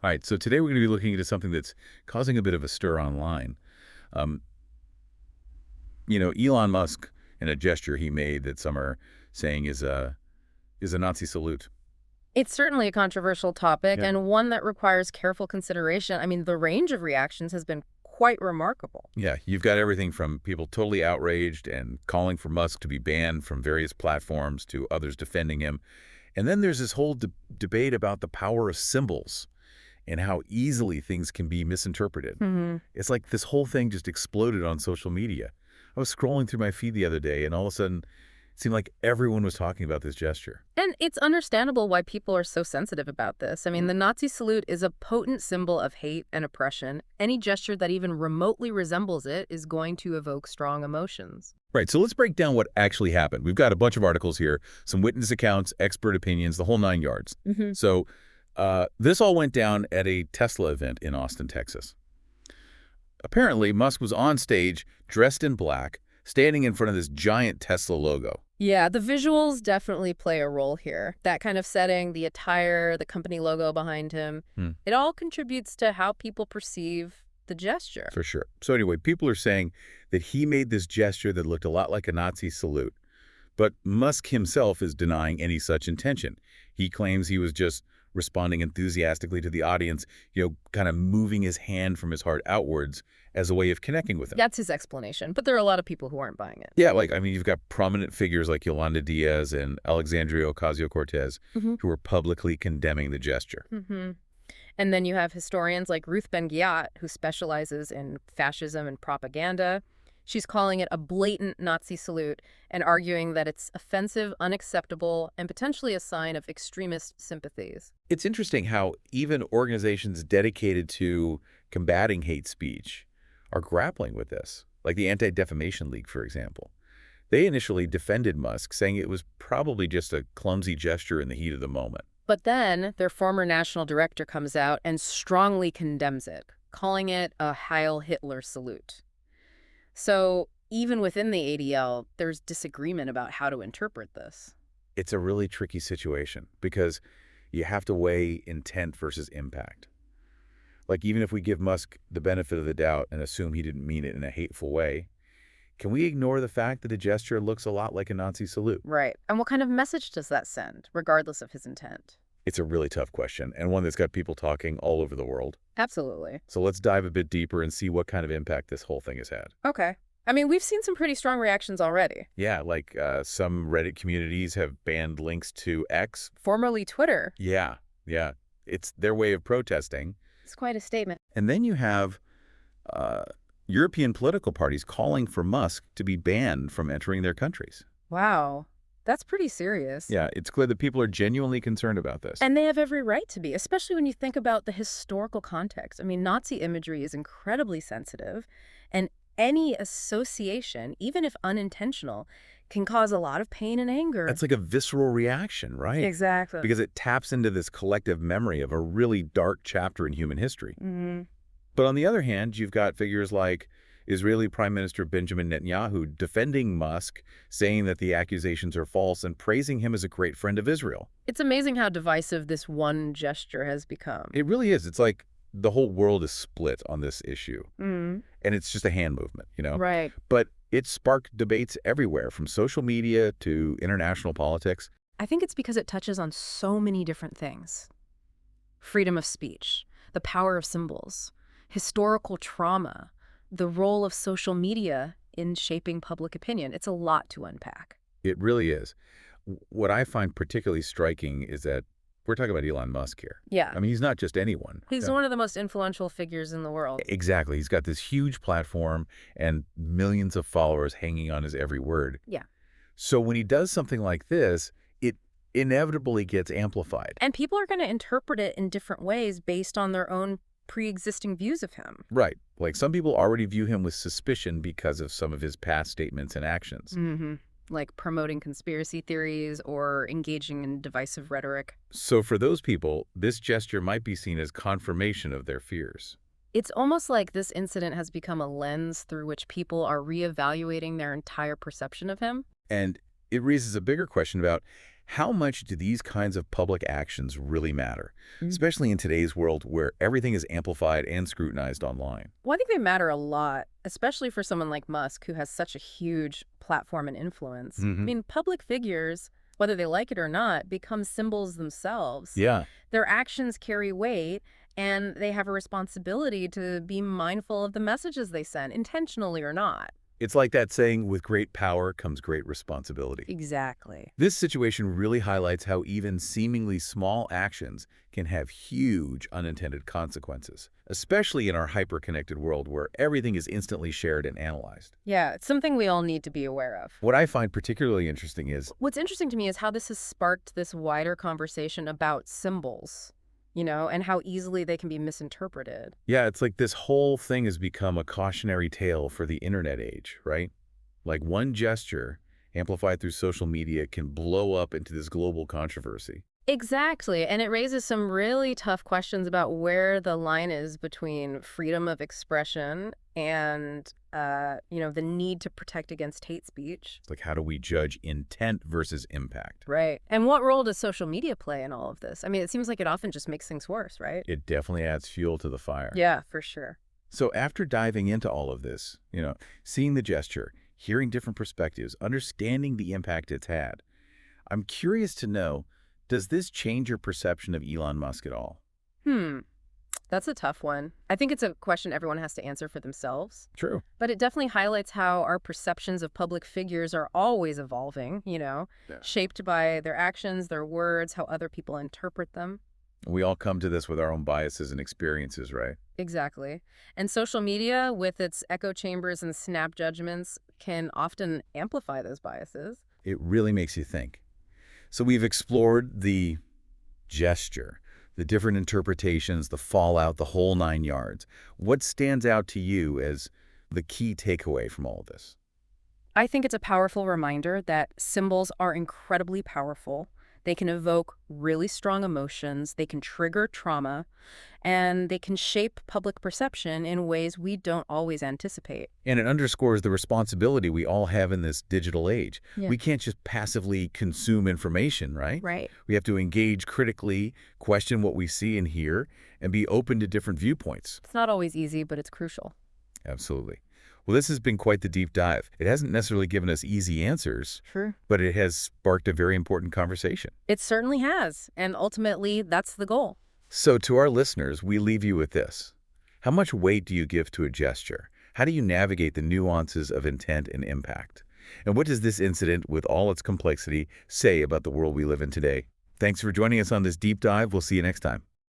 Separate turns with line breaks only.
All right, so today we're going to be looking into something that's causing a bit of a stir online. Um, Elon Musk, in a gesture he made that some are saying is a Nazi salute.
It's certainly a controversial topic
Yeah.
and one that requires careful consideration. I mean, the range of reactions has been quite remarkable.
Yeah, you've got everything from people totally outraged and calling for Musk to be banned from various platforms to others defending him. And then there's this whole debate about the power of symbols and how easily things can be misinterpreted.
Hmm.
It's like this whole thing just exploded on social media. I was scrolling through my feed the other day, and all of a sudden, it seemed like everyone was talking about this gesture.
And it's understandable why people are so sensitive about this. I mean, the Nazi salute is a potent symbol of hate and oppression. Any gesture that even remotely resembles it is going to evoke strong emotions.
Right, so let's break down what actually happened. We've got a bunch of articles here, some witness accounts, expert opinions, the whole nine yards.
Hmm.
So this all went down at a Tesla event in Austin, Texas. Apparently, Musk was on stage, dressed in black, standing in front of this giant Tesla logo.
Yeah, the visuals definitely play a role here. That kind of setting, the attire, the company logo behind him,
Hmm.
it all contributes to how people perceive the gesture.
For sure. So anyway, people are saying that he made this gesture that looked a lot like a Nazi salute. But Musk himself is denying any such intention. He claims he was just responding enthusiastically to the audience, kind of moving his hand from his heart outwards as a way of connecting with them.
That's his explanation, but there are a lot of people who aren't buying it.
Yeah, you've got prominent figures like Yolanda Diaz and Alexandria Ocasio-Cortez
Hmm.
who are publicly condemning the gesture.
Hmm. And then you have historians like Ruth Ben-Ghiat, who specializes in fascism and propaganda. She's calling it a blatant Nazi salute and arguing that it's offensive, unacceptable, and potentially a sign of extremist sympathies.
It's interesting how even organizations dedicated to combating hate speech are grappling with this, like the Anti-Defamation League, for example. They initially defended Musk, saying it was probably just a clumsy gesture in the heat of the moment.
But then their former national director comes out and strongly condemns it, calling it a Heil Hitler salute. So even within the ADL, there's disagreement about how to interpret this.
It's a really tricky situation because you have to weigh intent versus impact. Like, even if we give Musk the benefit of the doubt and assume he didn't mean it in a hateful way, can we ignore the fact that a gesture looks a lot like a Nazi salute?
Right. And what kind of message does that send, regardless of his intent?
It's a really tough question, and one that's got people talking all over the world.
Absolutely.
So let's dive a bit deeper and see what kind of impact this whole thing has had.
Okay. I mean, we've seen some pretty strong reactions already.
Yeah, some Reddit communities have banned links to X.
Formerly Twitter.
Yeah. It's their way of protesting.
It's quite a statement.
And then you have European political parties calling for Musk to be banned from entering their countries.
Wow. That's pretty serious.
Yeah, it's clear that people are genuinely concerned about this.
And they have every right to be, especially when you think about the historical context. I mean, Nazi imagery is incredibly sensitive, and any association, even if unintentional, can cause a lot of pain and anger.
That's like a visceral reaction, right?
Exactly.
Because it taps into this collective memory of a really dark chapter in human history.
Hmm.
But on the other hand, you've got figures like Israeli Prime Minister Benjamin Netanyahu defending Musk, saying that the accusations are false and praising him as a great friend of Israel.
It's amazing how divisive this one gesture has become.
It really is. It's like the whole world is split on this issue.
Mm.
And it's just a hand movement.
Right.
But it sparked debates everywhere, from social media to international politics.
I think it's because it touches on so many different things. Freedom of speech, the power of symbols, historical trauma, the role of social media in shaping public opinion. It's a lot to unpack.
It really is. What I find particularly striking is that we're talking about Elon Musk here.
Yeah.
I mean, he's not just anyone.
He's one of the most influential figures in the world.
Exactly. He's got this huge platform and millions of followers hanging on his every word.
Yeah.
So when he does something like this, it inevitably gets amplified.
And people are going to interpret it in different ways based on their own pre-existing views of him.
Right. Like, some people already view him with suspicion because of some of his past statements and actions.
Mm-hmm. Like promoting conspiracy theories or engaging in divisive rhetoric.
So for those people, this gesture might be seen as confirmation of their fears.
It's almost like this incident has become a lens through which people are reevaluating their entire perception of him.
And it raises a bigger question about How much do these kinds of public actions really matter, especially in today's world where everything is amplified and scrutinized online?
Well, I think they matter a lot, especially for someone like Musk, who has such a huge platform and influence. I
Hmm.
mean, public figures, whether they like it or not, become symbols themselves.
Yeah.
Their actions carry weight, and they have a responsibility to be mindful of the messages they send, intentionally or not.
It's like that saying, with great power comes great responsibility.
Exactly.
This situation really highlights how even seemingly small actions can have huge unintended consequences, especially in our hyper-connected world where everything is instantly shared and analyzed.
Yeah, it's something we all need to be aware of.
What I find particularly interesting is,
What's interesting to me is how this has sparked this wider conversation about symbols, and how easily they can be misinterpreted.
yeah, it's like this whole thing has become a cautionary tale for the internet age, right? Like one gesture amplified through social media can blow up into this global controversy.
Exactly. And it raises some really tough questions about where the line is between freedom of expression and, the need to protect against hate speech.
Like, how do we judge intent versus impact?
Right. And what role does social media play in all of this? I mean, it seems like it often just makes things worse, right?
It definitely adds fuel to the fire.
Yeah, for sure.
So after diving into all of this, seeing the gesture, hearing different perspectives, understanding the impact it's had, I'm curious to know, does this change your perception of Elon Musk at all?
Hmm. That's a tough one. I think it's a question everyone has to answer for themselves.
True.
But it definitely highlights how our perceptions of public figures are always evolving,
Yeah.
shaped by their actions, their words, how other people interpret them.
We all come to this with our own biases and experiences, right?
Exactly. And social media, with its echo chambers and snap judgments, can often amplify those biases.
It really makes you think. So we've explored the gesture, the different interpretations, the fallout, the whole 9 yards. What stands out to you as the key takeaway from all of this?
I think it's a powerful reminder that symbols are incredibly powerful. They can evoke really strong emotions, they can trigger trauma, and they can shape public perception in ways we don't always anticipate.
And it underscores the responsibility we all have in this digital age.
Yeah.
We can't just passively consume information, right?
Right.
We have to engage critically, question what we see and hear, and be open to different viewpoints.
It's not always easy, but it's crucial.
Absolutely. Well, this has been quite the deep dive. It hasn't necessarily given us easy answers,
Sure.
but it has sparked a very important conversation.
It certainly has, and ultimately, that's the goal.
So to our listeners, we leave you with this. How much weight do you give to a gesture? How do you navigate the nuances of intent and impact? And what does this incident, with all its complexity, say about the world we live in today? Thanks for joining us on this deep dive. We'll see you next time.